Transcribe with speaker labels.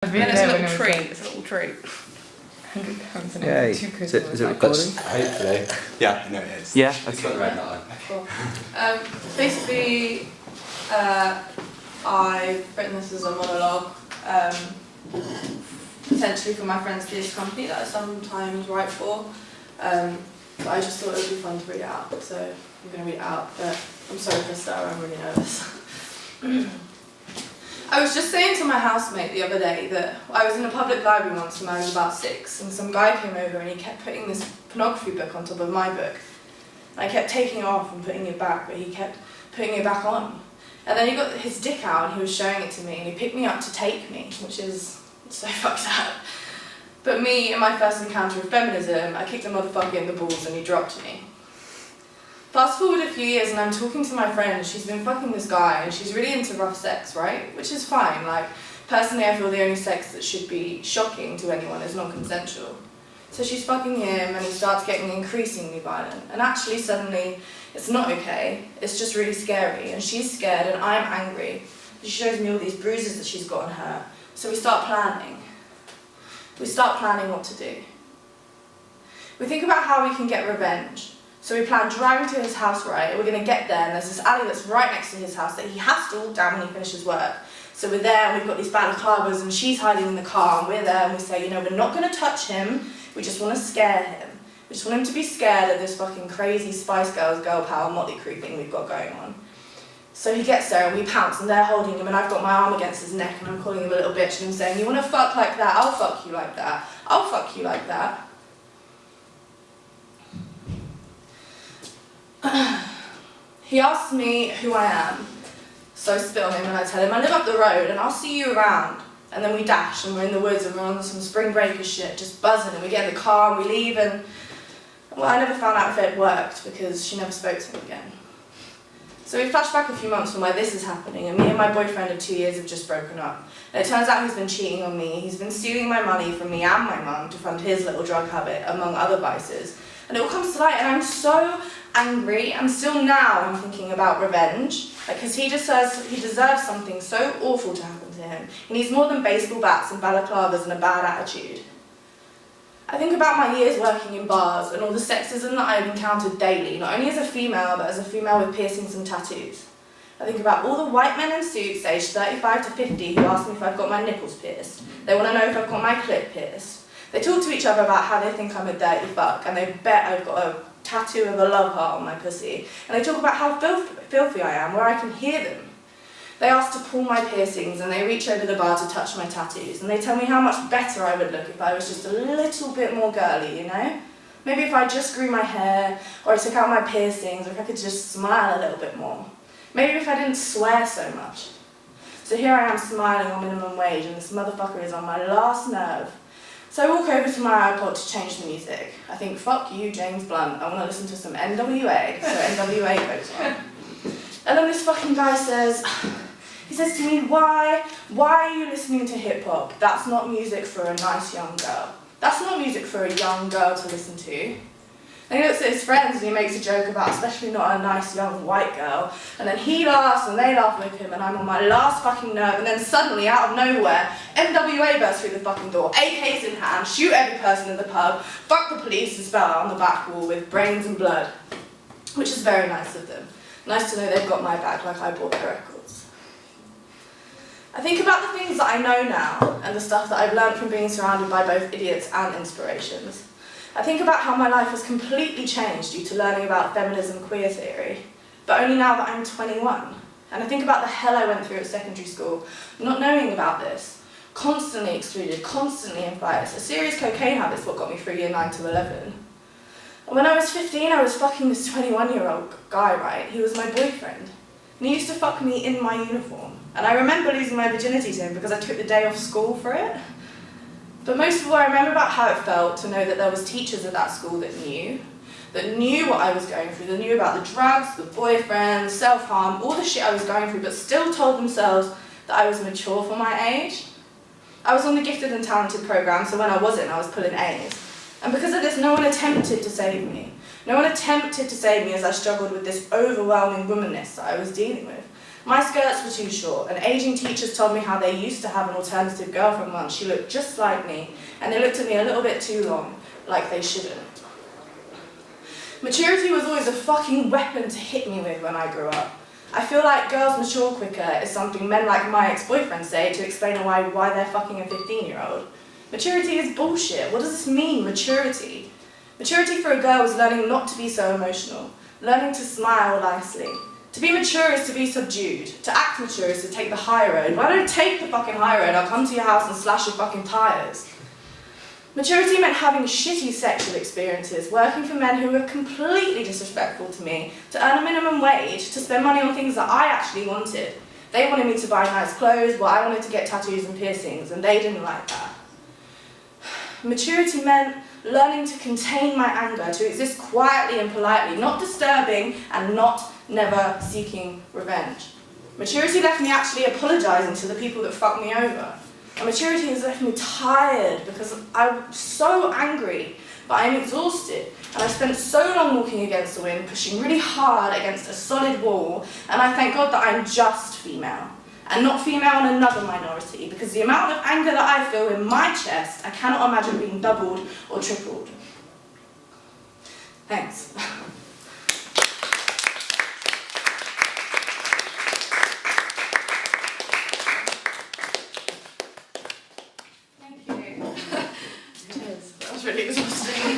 Speaker 1: And it's a little treat. It's a little treat.
Speaker 2: Yay. Is it recording?
Speaker 3: Hopefully. Yeah, no, it is.
Speaker 2: Yeah,
Speaker 3: It's got the red line.
Speaker 1: Cool. Basically, I've written this as a monologue, potentially for my friend's theatre company that I sometimes write for. But I just thought it would be fun to read it out, so I'm going to read it out. But I'm sorry for starting, I'm really nervous. I was just saying to my housemate the other day that I was in a public library once when I was about 6, and some guy came over and he kept putting this pornography book on top of my book. And I kept taking it off and putting it back, but he kept putting it back on. And then he got his dick out and he was showing it to me, and he picked me up to take me, which is so fucked up. But me, in my first encounter with feminism, I kicked the motherfucker in the balls and he dropped me. Fast forward a few years and I'm talking to my friend, she's been fucking this guy and she's really into rough sex, right? Which is fine, like, personally I feel the only sex that should be shocking to anyone is non-consensual. So she's fucking him and he starts getting increasingly violent. And actually suddenly, it's not okay, it's just really scary. And she's scared and I'm angry. She shows me all these bruises that she's got on her. So we start planning. We start planning what to do. We think about how we can get revenge. So we plan driving to his house, right? We're going to get there, and there's this alley that's right next to his house that he has to walk down when he finishes work. So we're there, and we've got these balaclavas, and she's hiding in the car, and we're there, and we say, you know, we're not going to touch him, we just want to scare him. We just want him to be scared of this fucking crazy Spice Girls, girl power, Motley Crue thing we've got going on. So he gets there, and we pounce, and they're holding him, and I've got my arm against his neck, and I'm calling him a little bitch, and I'm saying, you want to fuck like that? I'll fuck you like that. I'll fuck you like that. He asks me who I am, so I spit on him and I tell him I live up the road and I'll see you around. And then we dash and we're in the woods and we're on some spring breakers shit, just buzzing, and we get in the car and we leave, and well, I never found out if it worked because she never spoke to him again. So we flash back a few months from where this is happening, and me and my boyfriend of 2 years have just broken up. And it turns out he's been cheating on me, he's been stealing my money from me and my mum to fund his little drug habit, among other vices. And it all comes to light and I'm so angry, and still now I'm thinking about revenge, because he deserves something so awful to happen to him. He needs more than baseball bats and balaclavas and a bad attitude. I think about my years working in bars and all the sexism that I've encountered daily, not only as a female, but as a female with piercings and tattoos. I think about all the white men in suits aged 35 to 50 who ask me if I've got my nipples pierced. They want to know if I've got my clit pierced. They talk to each other about how they think I'm a dirty fuck, and they bet I've got a tattoo of a love heart on my pussy. And they talk about how filthy I am, where I can hear them. They ask to pull my piercings, and they reach over the bar to touch my tattoos, and they tell me how much better I would look if I was just a little bit more girly, you know? Maybe if I just grew my hair, or I took out my piercings, or if I could just smile a little bit more. Maybe if I didn't swear so much. So here I am smiling on minimum wage, and this motherfucker is on my last nerve. So I walk over to my iPod to change the music. I think, fuck you, James Blunt, I want to listen to some NWA, so NWA goes on. And then this fucking guy says, he says to me, why are you listening to hip hop? That's not music for a nice young girl. That's not music for a young girl to listen to. And he looks at his friends and he makes a joke about especially not a nice young white girl. And then he laughs and they laugh with him, and I'm on my last fucking nerve, and then suddenly, out of nowhere, NWA bursts through the fucking door, AKs in hand, shoot every person in the pub, fuck the police and spell out on the back wall with brains and blood. Which is very nice of them. Nice to know they've got my back like I bought their records. I think about the things that I know now, and the stuff that I've learned from being surrounded by both idiots and inspirations. I think about how my life has completely changed due to learning about feminism queer theory, but only now that I'm 21. And I think about the hell I went through at secondary school, not knowing about this, constantly excluded, constantly in fights. A serious cocaine habit's what got me through year 9 to 11. And when I was 15, I was fucking this 21-year-old guy, right? He was my boyfriend. And he used to fuck me in my uniform. And I remember losing my virginity to him because I took the day off school for it. But most of all, I remember about how it felt to know that there was teachers at that school that knew what I was going through, that knew about the drugs, the boyfriends, self-harm, all the shit I was going through, but still told themselves that I was mature for my age. I was on the gifted and talented program, so when I wasn't, I was pulling A's. And because of this, no one attempted to save me. No one attempted to save me as I struggled with this overwhelming womanness that I was dealing with. My skirts were too short, and ageing teachers told me how they used to have an alternative girlfriend once. She looked just like me, and they looked at me a little bit too long, like they shouldn't. Maturity was always a fucking weapon to hit me with when I grew up. I feel like girls mature quicker is something men like my ex-boyfriend say to explain why they're fucking a 15-year-old. Maturity is bullshit. What does this mean, maturity? Maturity for a girl is learning not to be so emotional, learning to smile nicely. To be mature is to be subdued. To act mature is to take the high road. Well, I don't take the fucking high road. I'll come to your house and slash your fucking tyres. Maturity meant having shitty sexual experiences, working for men who were completely disrespectful to me, to earn a minimum wage, to spend money on things that I actually wanted. They wanted me to buy nice clothes, while I wanted to get tattoos and piercings, and they didn't like that. Maturity meant learning to contain my anger, to exist quietly and politely, not disturbing and not never seeking revenge. Maturity left me actually apologising to the people that fucked me over. And maturity has left me tired because I'm so angry, but I'm exhausted. And I've spent so long walking against the wind, pushing really hard against a solid wall, and I thank God that I'm just female, and not female in another minority, because the amount of anger that I feel in my chest, I cannot imagine being doubled or tripled. Thanks. Thank you. Cheers. That was really exhausting.